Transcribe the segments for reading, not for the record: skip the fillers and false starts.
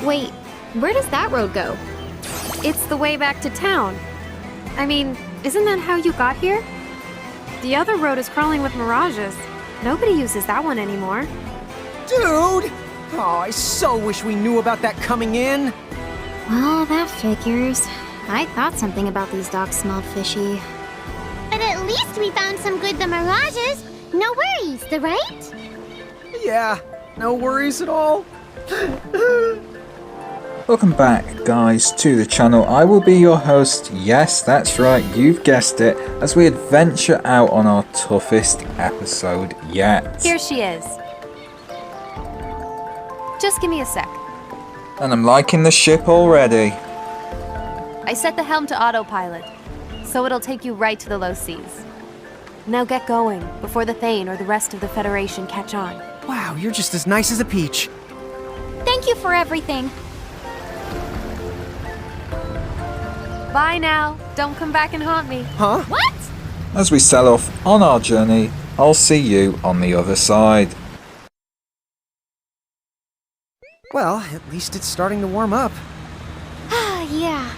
Wait, where does that road go? It's the way back to town. I mean, isn't that how you got here? The other road is crawling with mirages. Nobody uses that one anymore. Dude! Oh, I so wish we knew about that coming in. Well, that figures. I thought something about these docks smelled fishy. But at least we found some good mirages. No worries, right? Yeah, no worries at all. Welcome back, guys, to the channel. I will be your host. Yes, that's right, you've guessed it, as we adventure out on our toughest episode yet. Here she is. Just give me a sec. And I'm liking the ship already. I set the helm to autopilot, so it'll take you right to the low seas. Now get going, before the Thane or the rest of the Federation catch on. Wow, you're just as nice as a peach. Thank you for everything. Bye now. Don't come back and haunt me. Huh? What? As we set off on our journey, I'll see you on the other side. Well, at least it's starting to warm up. Ah, yeah.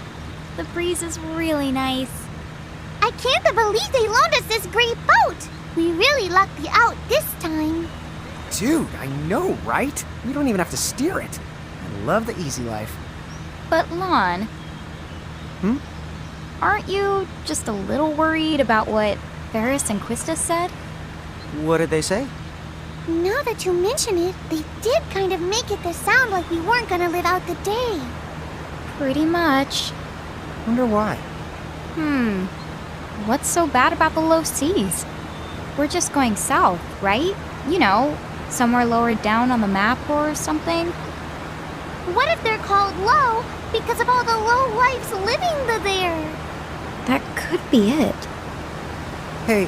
The breeze is really nice. I can't believe they loaned us this great boat. We really lucked out this time. Dude, I know, right? We don't even have to steer it. I love the easy life. But Lon, aren't you just a little worried about what Ferris and Quista said? What did they say? Now that you mention it, they did kind of make it to sound like we weren't gonna live out the day. Pretty much. Wonder why. What's so bad about the low seas? We're just going south, right? You know, somewhere lower down on the map or something. What if they're called low because of all the low lives living there? That could be it. Hey,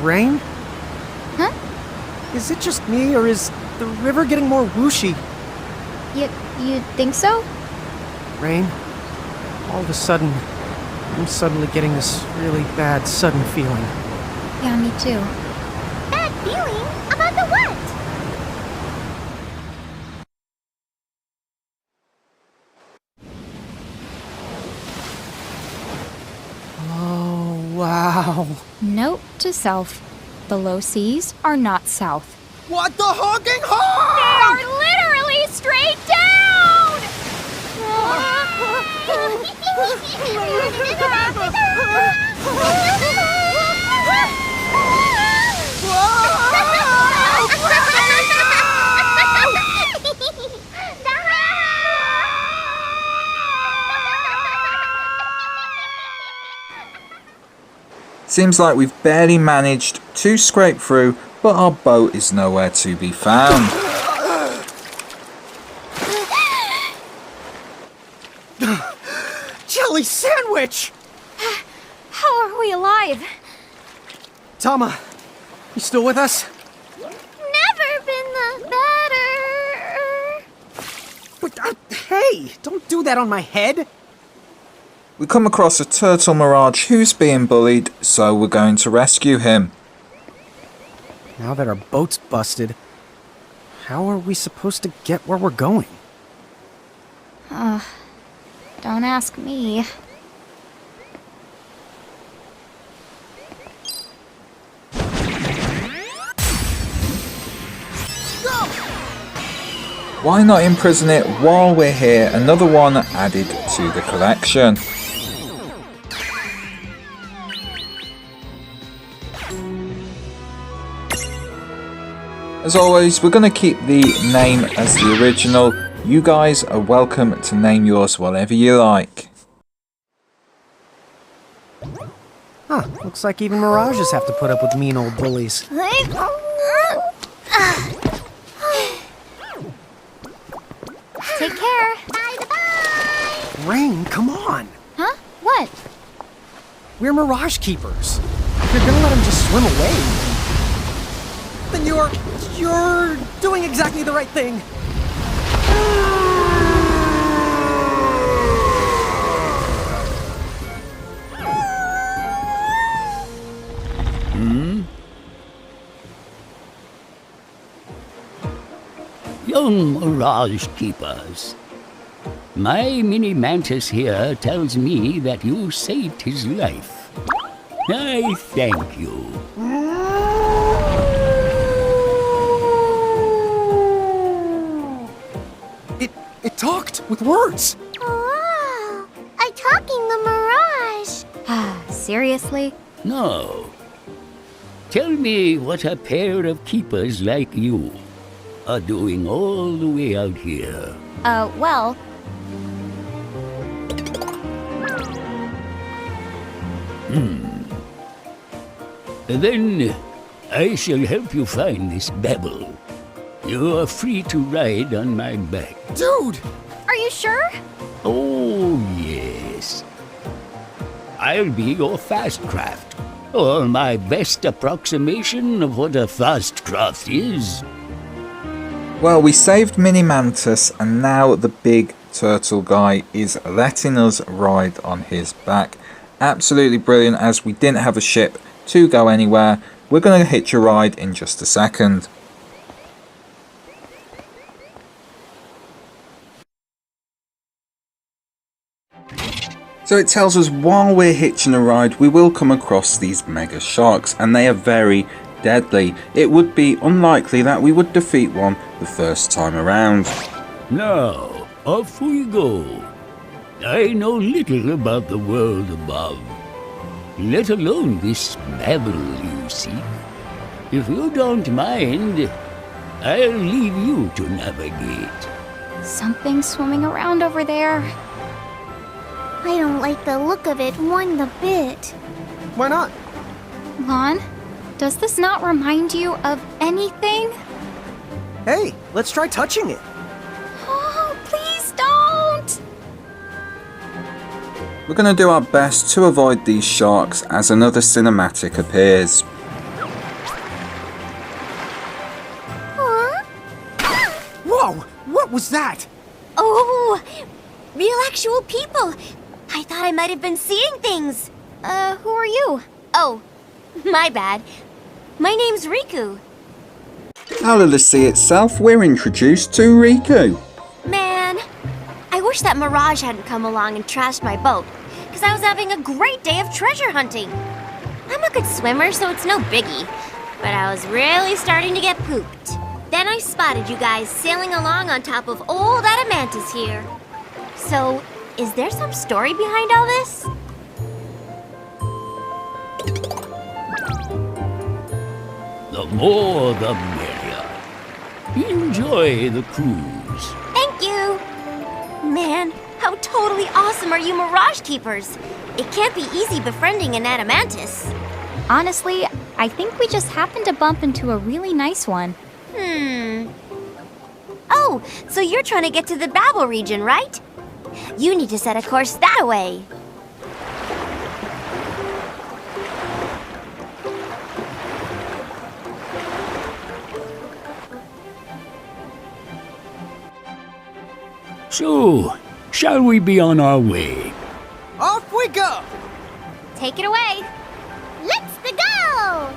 Rain? Huh? Is it just me, or is the river getting more whooshy? You think so? Rain, all of a sudden, I'm suddenly getting this really bad sudden feeling. Yeah, me too. Bad feeling? About the what? Oh, wow. Note to self. The low seas are not south. What the honking horn? Are literally straight down! Seems like we've barely managed to scrape through, but our boat is nowhere to be found. Jelly sandwich! How are we alive? Tama, you still with us? Never been better. But, hey, don't do that on my head. We come across a turtle mirage who's being bullied, so we're going to rescue him. Now that our boat's busted, how are we supposed to get where we're going? Don't ask me. Why not imprison it while we're here? Another one added to the collection. As always, we're going to keep the name as the original. You guys are welcome to name yours whatever you like. Huh, looks like even mirages have to put up with mean old bullies. Take care. Rain, come on! Huh? What? We're mirage keepers. If you're gonna let them just swim away, then you're doing exactly the right thing. Young Mirage Keepers. My mini mantis here tells me that you saved his life. I thank you. It talked with words. Oh, a talking the Mirage. Seriously? No. Tell me what a pair of keepers like you are doing all the way out here. Well, Then I shall help you find this Babel. You are free to ride on my back. Dude! are you sure? Oh, yes. I'll be your fast craft, or my best approximation of what a fast craft is. Well, we saved Mini Mantis, and now the big turtle guy is letting us ride on his back. Absolutely brilliant, as we didn't have a ship to go anywhere. We're going to hitch a ride in just a second. So it tells us while we're hitching a ride, we will come across these mega sharks, and they are very deadly. It would be unlikely that we would defeat one the first time around. Now, off we go. I know little about the world above, let alone this Babel you seek. If you don't mind, I'll leave you to navigate. Something swimming around over there. I don't like the look of it one bit. Why not? Lon, does this not remind you of anything? Hey, let's try touching it. Oh, please don't! We're going to do our best to avoid these sharks as another cinematic appears. Huh? Whoa! What was that? Oh, real actual people. I thought I might have been seeing things. Who are you? Oh, my bad. My name's Riku. Out of the sea itself, we're introduced to Riku. Man, I wish that Mirage hadn't come along and trashed my boat, because I was having a great day of treasure hunting. I'm a good swimmer, so it's no biggie, but I was really starting to get pooped. Then I spotted you guys sailing along on top of old Adamantis here. So, is there some story behind all this? The more the merrier. Enjoy the cruise. Thank you! Man, how totally awesome are you Mirage Keepers? It can't be easy befriending an Adamantis. Honestly, I think we just happened to bump into a really nice one. Oh, so you're trying to get to the Babel region, right? You need to set a course that way. So, shall we be on our way? Off we go! Take it away! Let's go!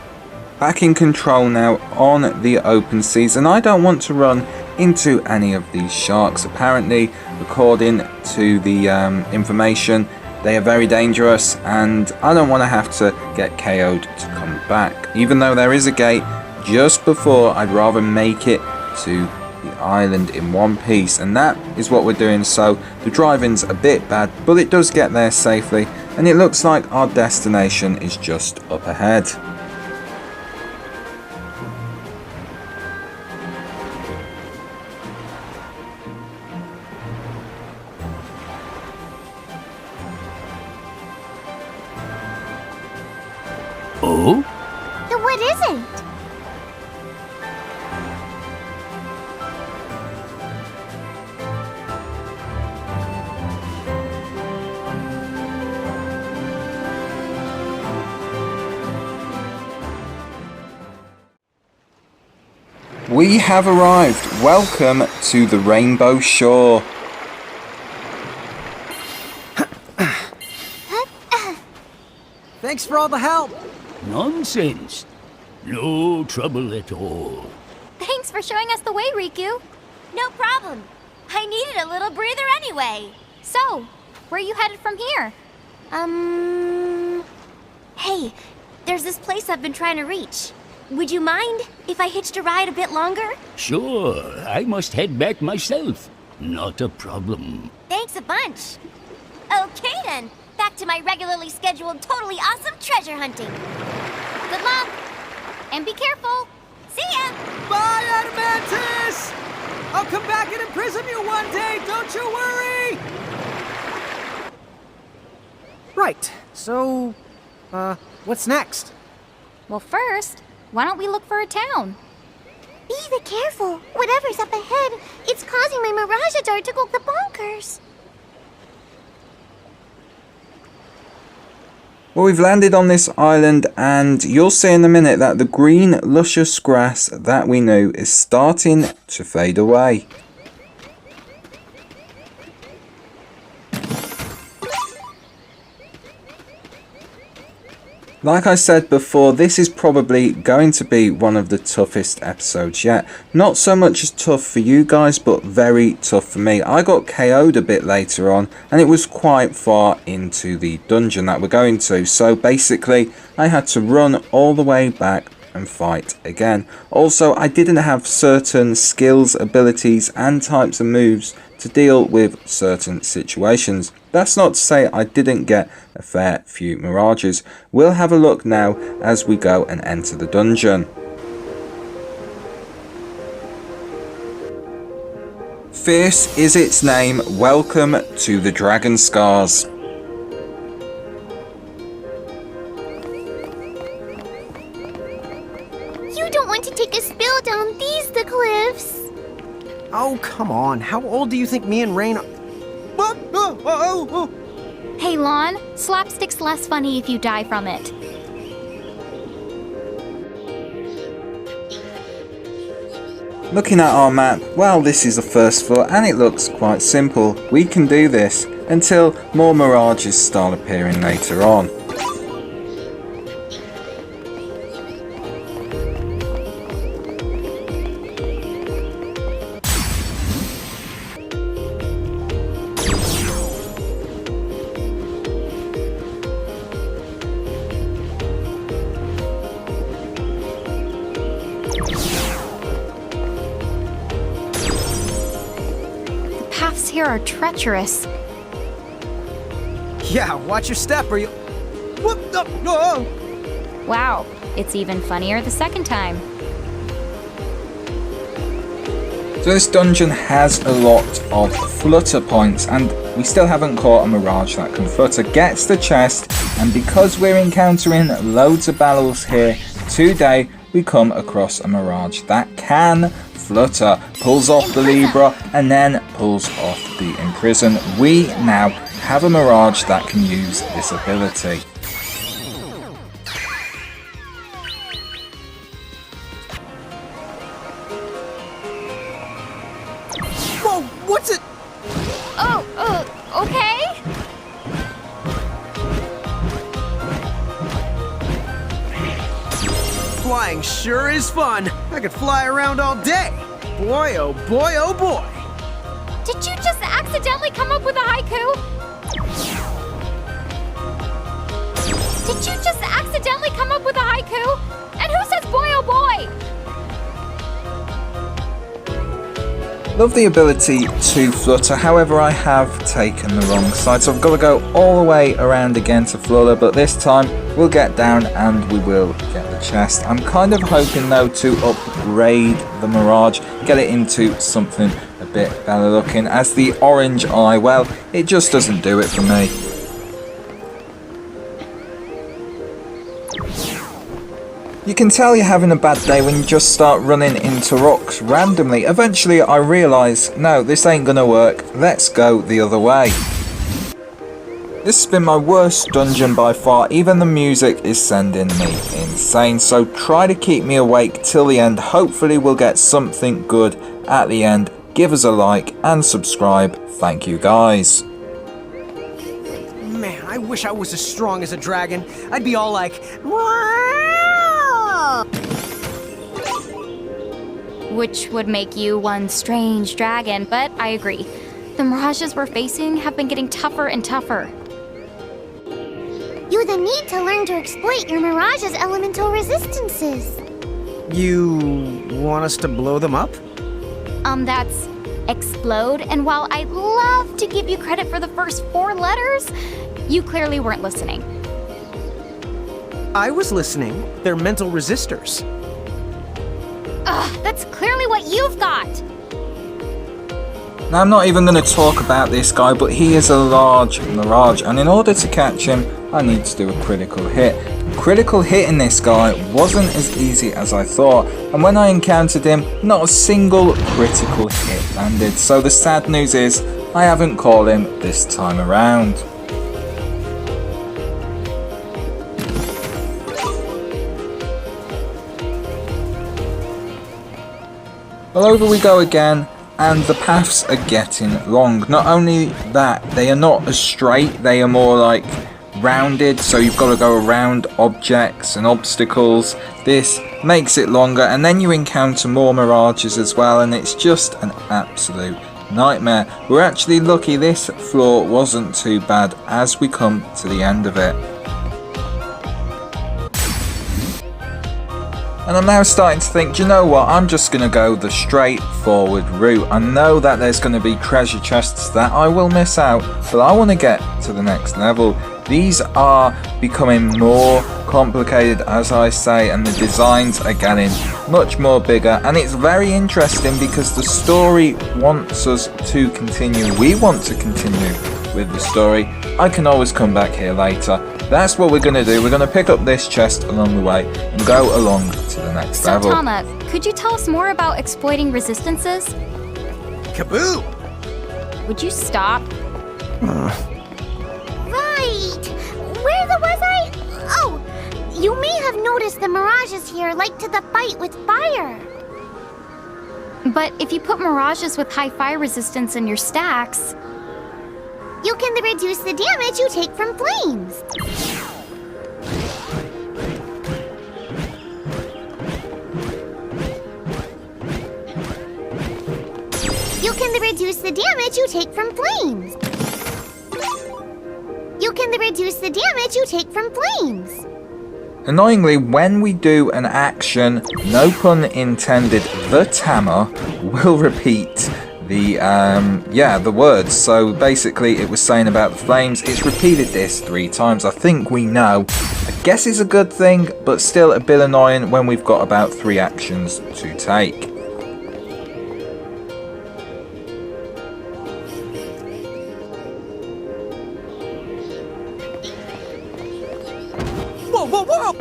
Back in control now on the open seas, and I don't want to run into any of these sharks. Apparently, according to the information, they are very dangerous, and I don't want to have to get KO'd to come back. Even though there is a gate just before, I'd rather make it to the island in one piece, and that is what we're doing. So the driving's a bit bad, but it does get there safely, and it looks like our destination is just up ahead. Oh? Then what is it? We have arrived. Welcome to the Rainbow Shore. Thanks for all the help. Nonsense. No trouble at all. Thanks for showing us the way, Riku. No problem. I needed a little breather anyway. So, where are you headed from here? Hey, there's this place I've been trying to reach. Would you mind if I hitched a ride a bit longer? Sure, I must head back myself. Not a problem. Thanks a bunch. Okay then, back to my regularly scheduled, totally awesome treasure hunting. Good luck! And be careful! See ya! Bye, Adamantis! I'll come back and imprison you one day, don't you worry! Right, so, what's next? Well, first, why don't we look for a town? Be careful. Whatever's up ahead, it's causing my Mirage to go the bonkers. Well, we've landed on this island, and you'll see in a minute that the green, luscious grass that we knew is starting to fade away. Like I said before, this is probably going to be one of the toughest episodes yet. Not so much as tough for you guys, but very tough for me. I got KO'd a bit later on, and it was quite far into the dungeon that we're going to. So basically, I had to run all the way back and fight again. Also, I didn't have certain skills, abilities, and types of moves to deal with certain situations. That's not to say I didn't get a fair few mirages. We'll have a look now as we go and enter the dungeon. Fierce is its name. Welcome to the Dragon Scars. You don't want to take a spill down the cliffs. Oh, come on. How old do you think me and Rain are? Hey, Lon, slapstick's less funny if you die from it. Looking at our map, well, this is the first floor and it looks quite simple. We can do this until more mirages start appearing later on. Paths here are treacherous. Yeah, watch your step or you... Whoop! No, no! Wow, it's even funnier the second time. So this dungeon has a lot of flutter points, and we still haven't caught a mirage that can flutter. Gets the chest, and because we're encountering loads of battles here today, we come across a mirage that can flutter, pulls off the Libra, and then pulls off the Imprison. We now have a mirage that can use this ability. Whoa, what's it? Okay? Flying sure is fun. I could fly around all day. Boy, oh boy, oh boy. Did you just accidentally come up with a haiku? Did you just accidentally come up with a haiku? And who says boy oh boy? Love the ability to flutter, however I have taken the wrong side, so I've got to go all the way around again to flutter, but this time we'll get down and we will get the chest. I'm kind of hoping though to upgrade the Mirage, get it into something a bit better looking, as the orange eye, well, it just doesn't do it for me. You can tell you're having a bad day when you just start running into rocks randomly. Eventually I realise, no, this ain't gonna work, let's go the other way. This has been my worst dungeon by far, even the music is sending me insane, so try to keep me awake till the end. Hopefully we'll get something good at the end. Give us a like and subscribe, thank you guys. Man, I wish I was as strong as a dragon. I'd be all like... which would make you one strange dragon, but I agree. The mirages we're facing have been getting tougher and tougher. You then need to learn to exploit your Mirage's elemental resistances. You want us to blow them up? That's explode, and while I'd love to give you credit for the first 4 letters, you clearly weren't listening. I was listening. They're mental resistors. Ugh, that's clearly what you've got! Now, I'm not even going to talk about this guy, but he is a large Mirage, and in order to catch him, I need to do a critical hit. Critical hitting this guy wasn't as easy as I thought, and when I encountered him, not a single critical hit landed. So the sad news is, I haven't caught him this time around. Well, over we go again, and the paths are getting long. Not only that, they are not as straight, they are more like rounded, so you've got to go around objects and obstacles. This makes it longer, and then you encounter more mirages as well, and it's just an absolute nightmare. We're actually lucky this floor wasn't too bad as we come to the end of it. And I'm now starting to think, do you know what, I'm just going to go the straightforward route. I know that there's going to be treasure chests that I will miss out, but I want to get to the next level. These are becoming more complicated, as I say, and the designs are getting much more bigger, and it's very interesting because the story wants us to continue. We want to continue with the story. I can always come back here later. That's what we're going to do. We're going to pick up this chest along the way and go along to the next So, level. Tama, could you tell us more about exploiting resistances? Kaboom! Would you stop? Right! Where was I? Oh, you may have noticed the Mirages here like to the fight with fire. But if you put mirages with high fire resistance in your stacks, You can reduce the damage you take from flames. You can reduce the damage you take from flames. You can reduce the damage you take from flames. Annoyingly, when we do an action, no pun intended, the Tama will repeat the words. So basically it was saying about the flames, it's repeated this 3 times. I think we know. I guess it's a good thing, but still a bit annoying when we've got about 3 actions to take. Whoa, whoa, whoa!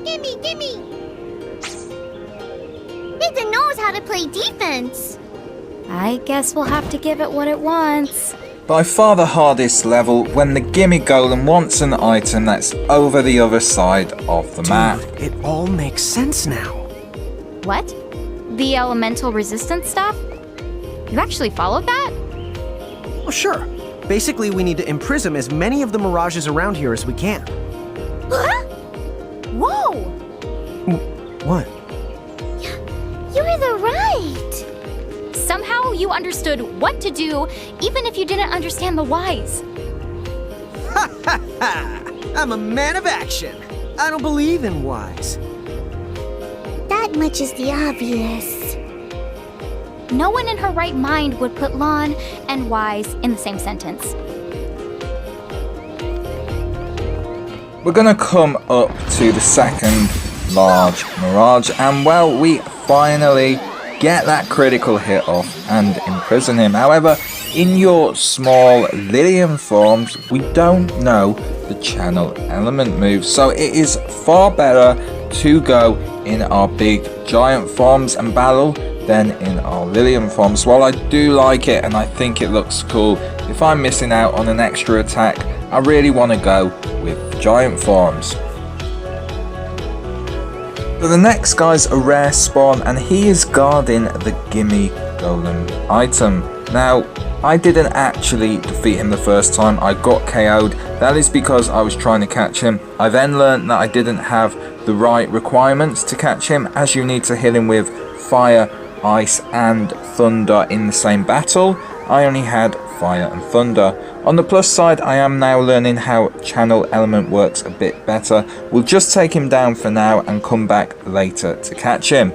Gimme, gimme! Nathan knows how to play defense. I guess we'll have to give it what it wants. By far the hardest level when the Gimme Golem wants an item that's over the other side of the map. Dude, it all makes sense now. What? The elemental resistance stuff? You actually followed that? Well, sure. Basically, we need to imprison as many of the mirages around here as we can. Huh? Whoa! What? You're the right. Somehow you understood what to do, even if you didn't understand the whys. I'm a man of action. I don't believe in whys. That much is the obvious. No one in her right mind would put lawn and wise in the same sentence. We're gonna come up to the second large mirage, and well, we finally get that critical hit off and imprison him. However, in your small Lilium forms, we don't know the channel element moves, so it is far better to go in our big giant forms and battle than in our Lilium forms. While I do like it and I think it looks cool, if I'm missing out on an extra attack, I really want to go with giant forms. But the next guy's a rare spawn, and he is guarding the Gimme Golem item. Now, I didn't actually defeat him the first time, I got KO'd. That is because I was trying to catch him. I then learned that I didn't have the right requirements to catch him, as you need to hit him with fire, ice and thunder in the same battle. I only had fire and thunder. On the plus side, I am now learning how channel element works a bit better. We'll just take him down for now and come back later to catch him.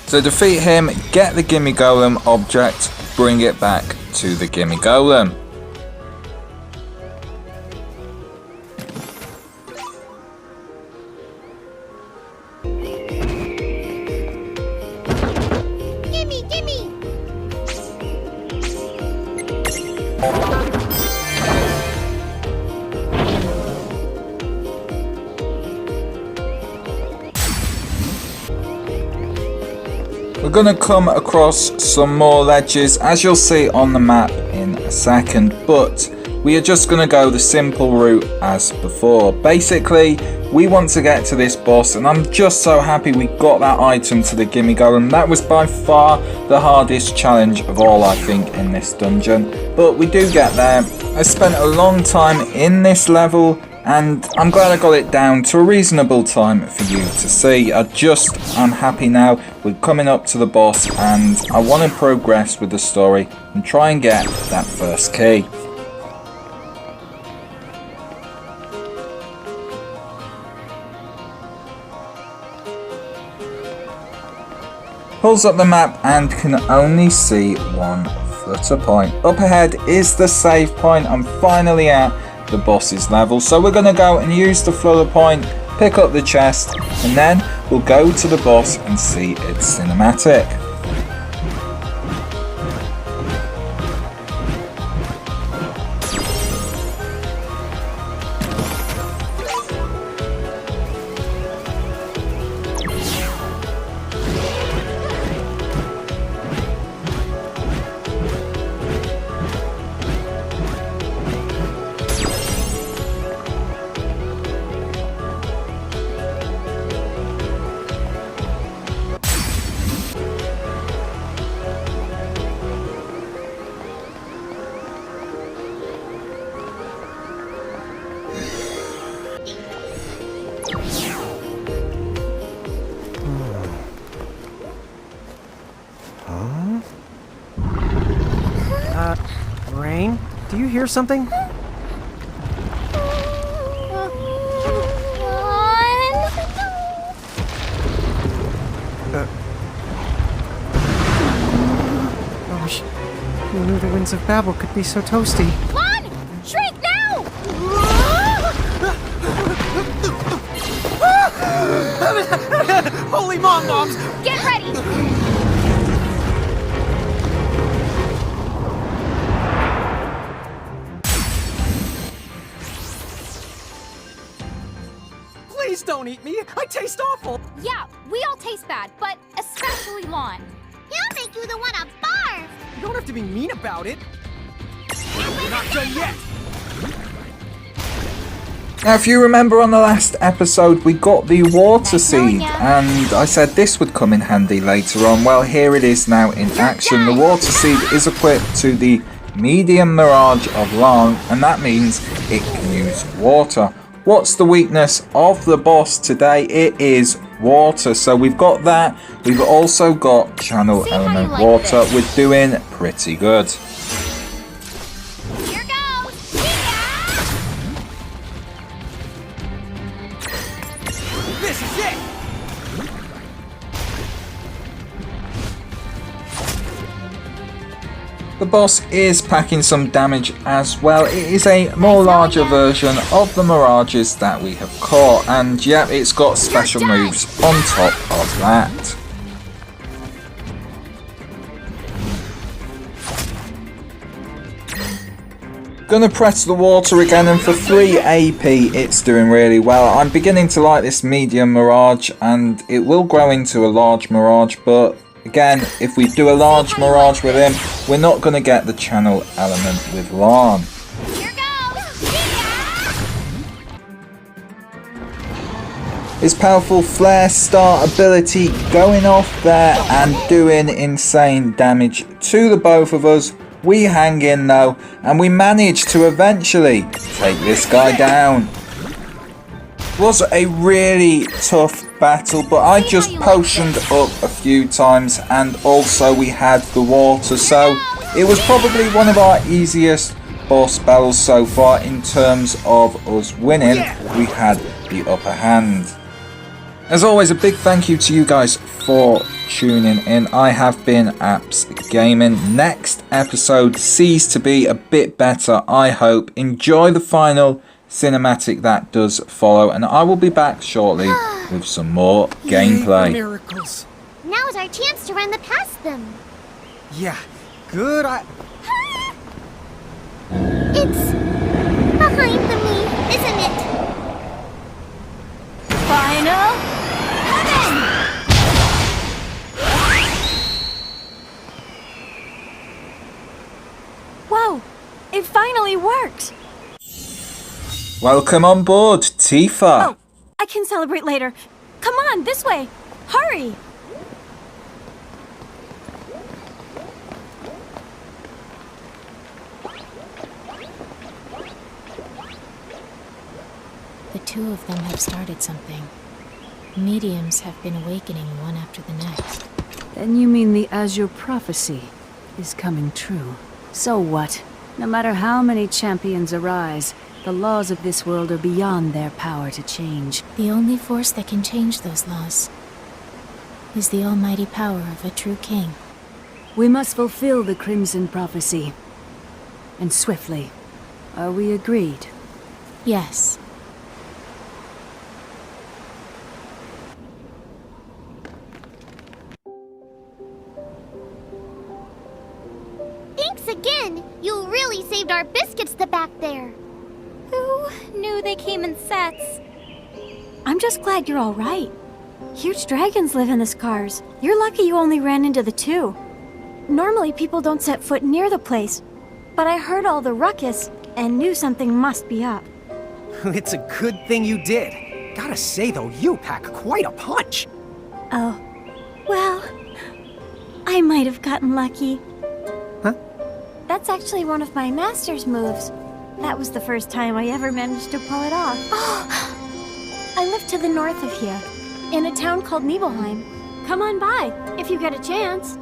To defeat him, get the Gimme Golem object, bring it back to the Gimme Golem. Gimme, gimme! We're gonna come across some more ledges, as you'll see on the map in a second, but we are just gonna go the simple route as before. Basically, we want to get to this boss, and I'm just so happy we got that item to the Gimme Golem. That was by far the hardest challenge of all, I think, in this dungeon, but we do get there. I spent a long time in this level, and I'm glad I got it down to a reasonable time for you to see. I'm happy now. We're coming up to the boss, and I want to progress with the story and try and get that first key. Pulls up the map and can only see one flutter point. Up ahead is the save point. I'm finally at the boss's level, so we're going to go and use the flutter point, pick up the chest, and then we'll go to the boss and see its cinematic. Rain, do you hear something? Gosh, who knew the winds of Babel could be so toasty? Lon! Shrink now! Holy moms! Get ready! Please don't eat me! I taste awful! Yeah, we all taste bad, but especially Lon. He'll make you the one to barf! You don't have to be mean about it! We're not done yet! Now, if you remember on the last episode, we got the water seed, and I said this would come in handy later on. Well, here it is now in action. The water seed is equipped to the medium mirage of Lon, and that means it can use water. What's the weakness of the boss today? It is water. So we've got that. We've also got channel element water. We're doing pretty good. Here goes! This is it! The boss is packing some damage as well. It is a more larger version of the mirages that we have caught, and yeah, it's got special moves on top of that. Gonna press the water again, and for 3 AP it's doing really well. I'm beginning to like this medium mirage, and it will grow into a large mirage, but again, if we do a large mirage with him, we're not going to get the channel element with Lon. Here goes! His powerful flare star ability going off there and doing insane damage to the both of us. We hang in though, and we manage to eventually take this guy down. was a really tough battle, but I just potioned up a few times, and also we had the water, so it was probably one of our easiest boss battles so far in terms of us winning. We had the upper hand. As always, a big thank you to you guys for tuning in. I have been Apps Gaming. Next episode sees to be a bit better, I hope. Enjoy the final cinematic that does follow, and I will be back shortly with some more gameplay. Miracles. Now's our chance to run past them. Yeah, good. It's behind the me, isn't it? Final heaven! Whoa! It finally worked! Welcome on board, Tifa. Oh, I can celebrate later. Come on, this way! Hurry! The two of them have started something. Mediums have been awakening one after the next. Then you mean the Azure Prophecy is coming true. So what? No matter how many champions arise, the laws of this world are beyond their power to change. The only force that can change those laws is the almighty power of a true king. We must fulfill the Crimson Prophecy. And swiftly. Are we agreed? Yes. Thanks again. You really saved our biscuits the back there. Who knew they came in sets? I'm just glad you're all right. Huge dragons live in the scars. You're lucky you only ran into the two. Normally people don't set foot near the place, but I heard all the ruckus and knew something must be up. It's a good thing you did. Gotta say though, you pack quite a punch. Oh, well, I might have gotten lucky. Huh? That's actually one of my master's moves. That was the first time I ever managed to pull it off. I live to the north of here, in a town called Nibelheim. Come on by, if you get a chance.